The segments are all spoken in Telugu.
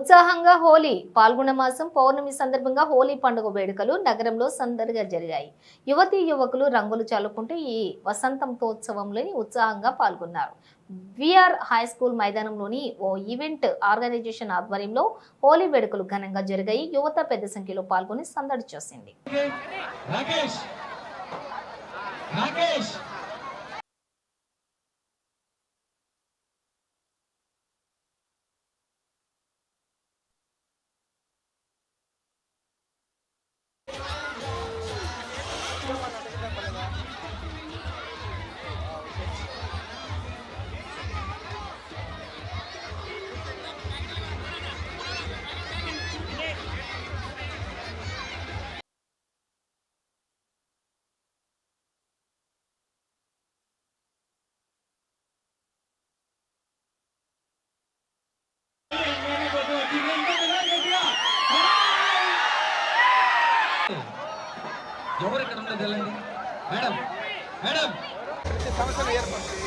ఉత్సాహంగా హోలీ పాల్గొన మాసం పౌర్ణమి సందర్భంగా హోలీ పండుగ వేడుకలు నగరంలో సందడిగా జరిగాయి. యువతీ యువకులు రంగులు చల్లుకుంటూ ఈ వసంతోత్సవంలో ఉత్సాహంగా పాల్గొన్నారు. విఆర్ హై స్కూల్ మైదానంలోని ఓ ఈవెంట్ ఆర్గనైజేషన్ ఆధ్వర్యంలో హోలీ వేడుకలు ఘనంగా జరిగాయి. యువత పెద్ద సంఖ్యలో పాల్గొని సందడి చేసింది. ఎవరు ఇక్కడ ఉన్నది వెళ్ళండి మేడం మేడం సమస్యలు ఏర్పడుతుంది.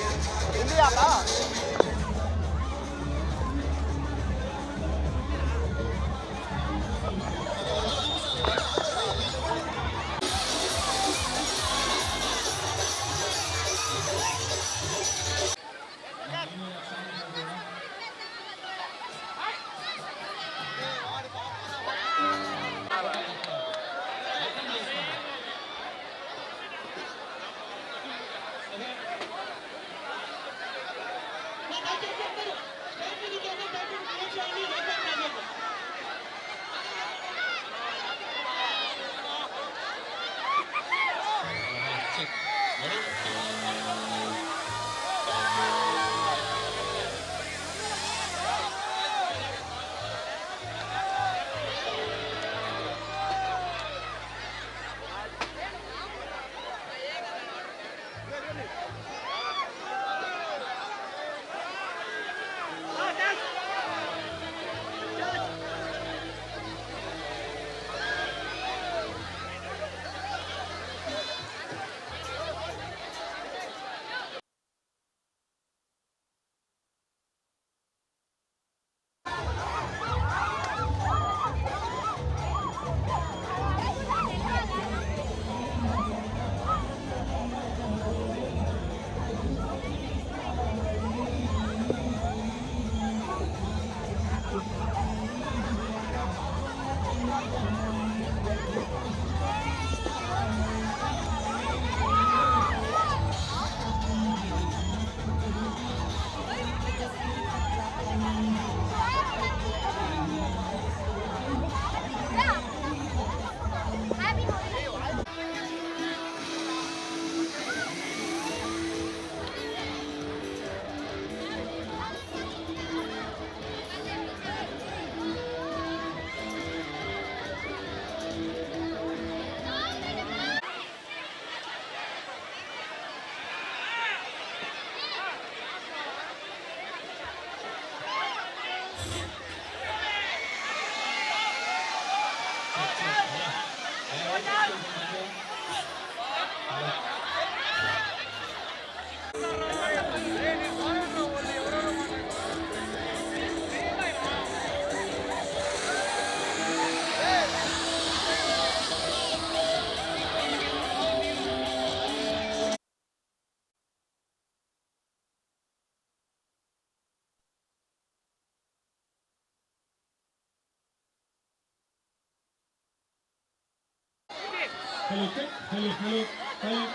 Hello.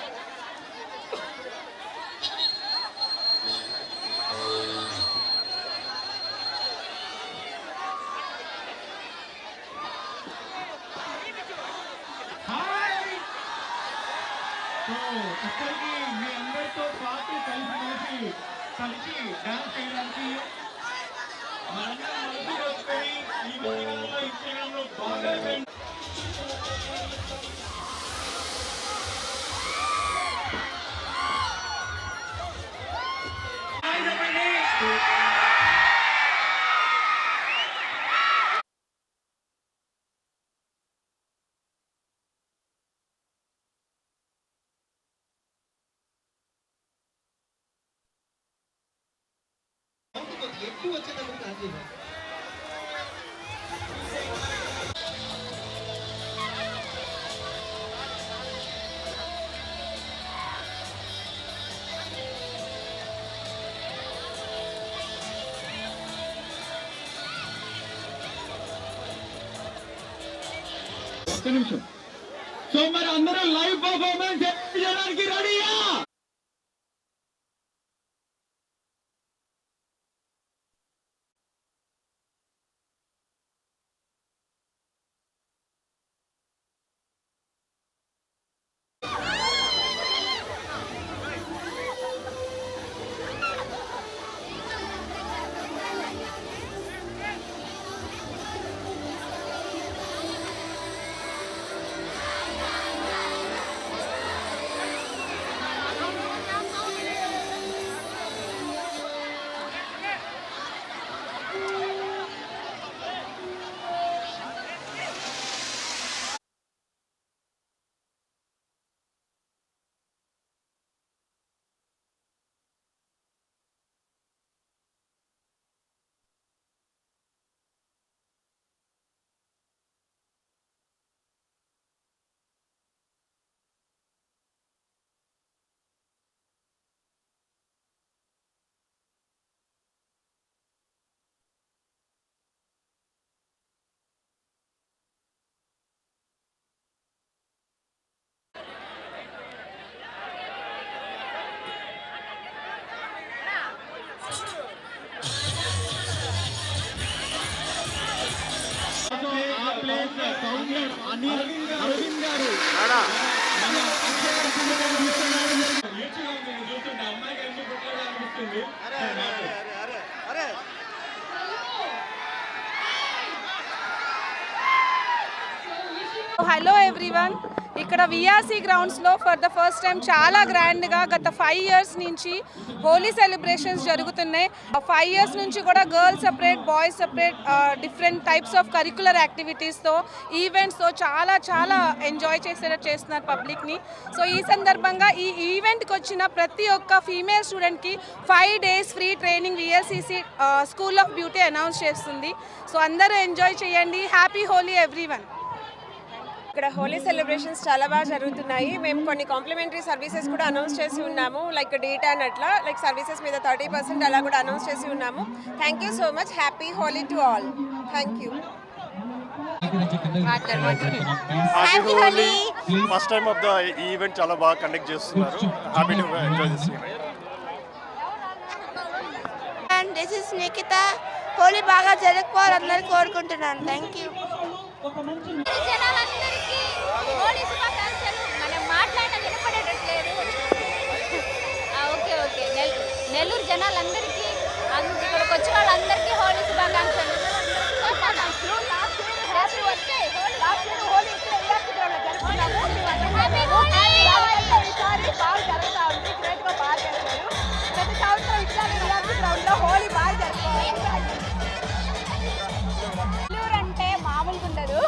ఇక్కడికి మీ అందరితో పాటు కలిసి డాన్స్ చేయడానికి మనందరం కలిసి వచ్చి ఈ మధ్యకాలంలో ఇన్స్టాగ్రామ్లో బాగా ఎక్కువ వచ్చేటప్పుడు ఒక్క నిమిషం. సో మరి అందరూ లైవ్ పర్ఫార్మెన్స్ చేయడానికి రెడీయా? అరవింద్ గారు హలో ఎవ్రీవన్, ఇక్కడ విఆర్సీ గ్రౌండ్స్లో ఫర్ ద ఫస్ట్ టైం చాలా గ్రాండ్గా గత 5 ఇయర్స్ నుంచి హోలీ సెలబ్రేషన్స్ జరుగుతున్నాయి. 5 ఇయర్స్ నుంచి కూడా girls separate, boys separate, different types of curricular యాక్టివిటీస్తో, ఈవెంట్స్తో చాలా చాలా ఎంజాయ్ చేసేటట్టు చేస్తున్నారు పబ్లిక్ని. సో ఈ సందర్భంగా ఈ ఈవెంట్కి వచ్చిన ప్రతి ఒక్క ఫీమేల్ స్టూడెంట్కి 5 days free training VLCC school of beauty announce చేస్తుంది. సో అందరూ ఎంజాయ్ చేయండి. Happy Holi everyone. ఇక్కడ హోలీ సెలబ్రేషన్స్ చాలా బాగా జరుగుతున్నాయి. మేము కొన్ని కాంప్లిమెంటరీ సర్వీసెస్ కూడా అనౌన్స్ చేసి ఉన్నాము, లైక్ డేటా అని అట్లా, లైక్ సర్వీసెస్ మీద 30% అలా కూడా అనౌన్స్ చేసి ఉన్నాము. Thank you so much. Happy Holi to all. Thank you. Happy Holi. First time of the event చాలా బాగా కండక్ట్ చేస్తున్నారు. Happy to enjoy this event. And this is Nikhita. Holi బాగా జరుపుకోవాలని కోరుకుంటున్నాను. Thank you. జనాలందరికీ హోలీ శుభాకాంక్షలు. మనం మాట్లాడిన వినపడేటట్లేదు. ఓకే నెల్లూరు జనాలందరికీ, ఇక్కడికి వచ్చిన వాళ్ళందరికీ హోలీ శుభాకాంక్షలు. హోలీ బాగా జరుపుకోవాలి. నెల్లూరు అంటే మామూలుగా ఉండదు,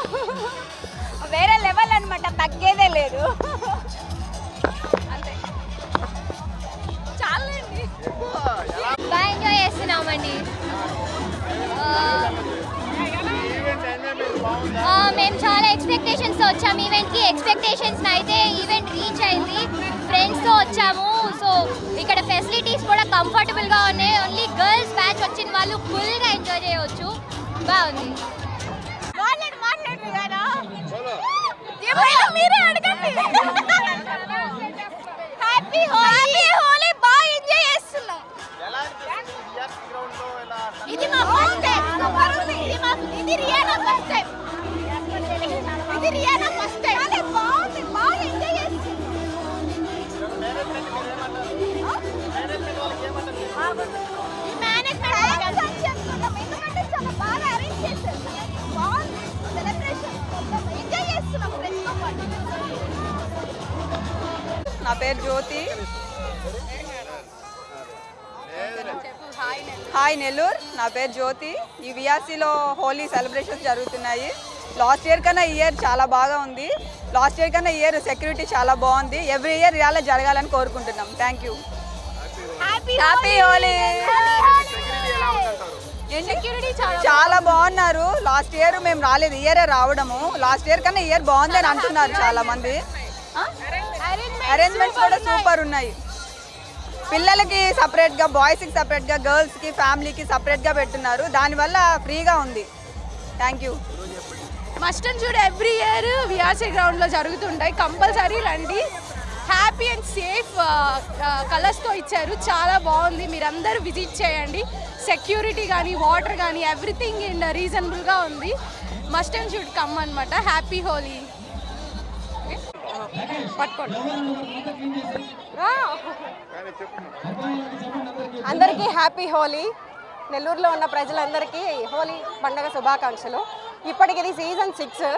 వేరే లెవెల్ అనమాట, తగ్గేదే లేదు. అంతే, చాలండి. బాగా ఎంజాయ్ చేస్తున్నామండి. మేము చాలా ఎక్స్పెక్టేషన్స్తో వచ్చాము ఈవెంట్కి. ఎక్స్పెక్టేషన్స్ అయితే ఈవెంట్ రీచ్ అయింది. ఫ్రెండ్స్తో వచ్చాము. సో ఇక్కడ ఫెసిలిటీస్ కూడా కంఫర్టబుల్గా ఉన్నాయి. ఓన్లీ గర్ల్స్ బ్యాచ్ వచ్చిన వాళ్ళు ఫుల్గా ఎంజాయ్ చేయవచ్చు. బాగుంది. మీరే అడగండి. హ్యాపీ హోలీ. బాగా ఎంజాయ్ చేస్తున్నాం. ఇది మా ఫస్ట్ టైం. ఇది రియానా ఫస్ట్ టైం. అదే బాగుంది. బాగా ఎంజాయ్ చేస్తున్నాం. మేనేజ్మెంట్ చెప్తున్నాం, ఎందుకంటే చాలా బాగా అరేంజ్ చేశారు. బాగుంది సెలబ్రేషన్. ఎంజాయ్ చేస్తున్నాం ఫ్రెండ్స్తో పాటు. నా పేరు జ్యోతి. హాయ్ నెల్లూరు. నా పేరు జ్యోతి. ఈ విఆర్సీలో హోలీ సెలబ్రేషన్స్ జరుగుతున్నాయి. లాస్ట్ ఇయర్ కన్నా ఈ ఇయర్ చాలా బాగా ఉంది. లాస్ట్ ఇయర్ కన్నా ఈ ఇయర్ సెక్యూరిటీ చాలా బాగుంది. ఎవ్రీ ఇయర్ ఇలా జరగాలని కోరుకుంటున్నాం. Thank you. హ్యాపీ హోలీ. చాలా బాగున్నారు. లాస్ట్ ఇయర్ మేము రాలేదు, ఇయరే రావడము. లాస్ట్ ఇయర్ కన్నా ఇయర్ బాగుంది అని అంటున్నారు చాలా మంది. అరేంజ్మెంట్స్ కూడా సూపర్ ఉన్నాయి. పిల్లలకి సపరేట్గా, బాయ్స్కి సపరేట్గా, గర్ల్స్కి, ఫ్యామిలీకి సపరేట్గా పెట్టున్నారు. దానివల్ల ఫ్రీగా ఉంది. Thank you. Must and should every year VRC గ్రౌండ్లో జరుగుతుంటాయి, కంపల్సరీ రండి. హ్యాపీ అండ్ సేఫ్ కలర్స్తో ఇచ్చారు, చాలా బాగుంది. మీరందరూ విజిట్ చేయండి. సెక్యూరిటీ కానీ వాటర్ కానీ ఎవ్రీథింగ్ ఇన్ రీజనబుల్గా ఉంది. మస్ట్ అండ్ షుడ్ కమ్ అనమాట. హ్యాపీ హోలీ. పట్టుకోండి. అందరికీ హ్యాపీ హోలీ. నెల్లూరులో ఉన్న ప్రజలందరికీ హోలీ పండుగ శుభాకాంక్షలు. ఇప్పటికి ఇది సీజన్ 6.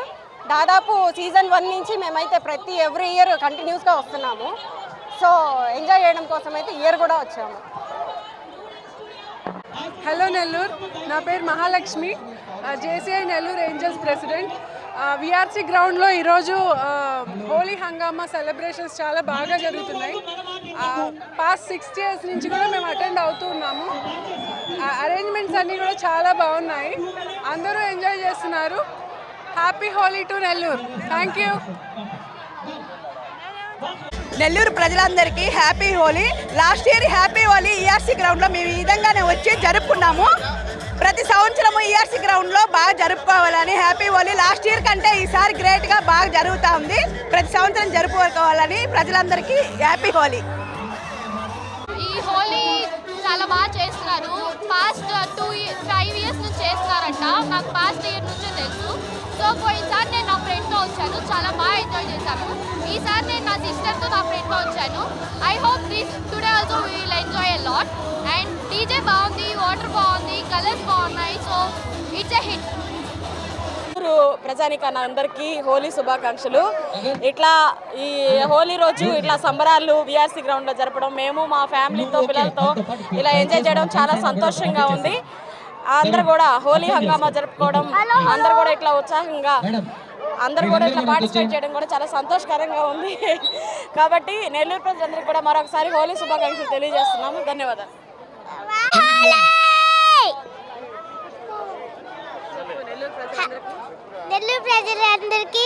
దాదాపు సీజన్ 1 నుంచి మేమైతే ఎవ్రీ ఇయర్ కంటిన్యూస్గా వస్తున్నాము. సో ఎంజాయ్ చేయడం కోసం అయితే ఇయర్ కూడా వచ్చాము. హలో నెల్లూరు, నా పేరు Mahalakshmi, JCI Nellore angels president. VRC గ్రౌండ్లో ఈరోజు హోలీ హంగామా సెలబ్రేషన్స్ చాలా బాగా జరుగుతున్నాయి. పాస్ట్ 6 years నుంచి కూడా మేము అటెండ్ అవుతూ ఉన్నాము. అరేంజ్మెంట్స్ అన్నీ కూడా చాలా బాగున్నాయి, అందరూ ఎంజాయ్ చేస్తున్నారు. Happy Holi to Nellore. Thank you. Nellore ప్రజలందరికీ happy Holi. Last year happy Holi ERC గ్రౌండ్లో మేము ఈ విధంగానే వచ్చి జరుపుకున్నాము. ప్రతి సంవత్సరము ఈఆర్సీ గ్రౌండ్లో బాగా జరుపుకోవాలని హ్యాపీ హోలీ. లాస్ట్ ఇయర్ కంటే ఈసారి గ్రేట్గా బాగా జరుగుతూ ఉంది. ప్రతి సంవత్సరం జరుపుకోవాలని ప్రజలందరికీ హ్యాపీ హోలీ. ఈ హోలీ చాలా బాగా చేస్తున్నారు. పాస్ట్ 5 years నుంచి చేస్తున్నారంట. నాకు పాస్ట్ ఇయర్ నుంచి తెలుసు. సో పోయినసారి నేను నా ఫ్రెండ్తో వచ్చాను, చాలా బాగా ఎంజాయ్ చేశాను. ఈసారి నేను నా సిస్టర్తో నా ఫ్రెండ్తో వచ్చాను. I hope today also we will enjoy a lot. And DJ బాగుంది, వాటర్ బాగుంది, కలర్స్ బాగున్నాయి. So it's a hit. ప్రజానికాన్ని అందరికీ హోలీ శుభాకాంక్షలు. ఇట్లా ఈ హోలీ రోజు ఇట్లా సంబరాలు విఆర్సీ గ్రౌండ్లో జరపడం, మేము మా ఫ్యామిలీతో పిల్లలతో ఇలా ఎంజాయ్ చేయడం చాలా సంతోషంగా ఉంది. అందరూ కూడా హోలీ హంగామా జరుపుకోవడం, అందరూ కూడా ఇట్లా ఉత్సాహంగా అందరూ కూడా ఇట్లా పార్టిసిపేట్ చేయడం కూడా చాలా సంతోషకరంగా ఉంది. కాబట్టి నెల్లూరు ప్రజలందరికీ కూడా మరొకసారి హోలీ శుభాకాంక్షలు తెలియజేస్తున్నాము. ధన్యవాదాలు. నెల్లూరు ప్రజలందరికీ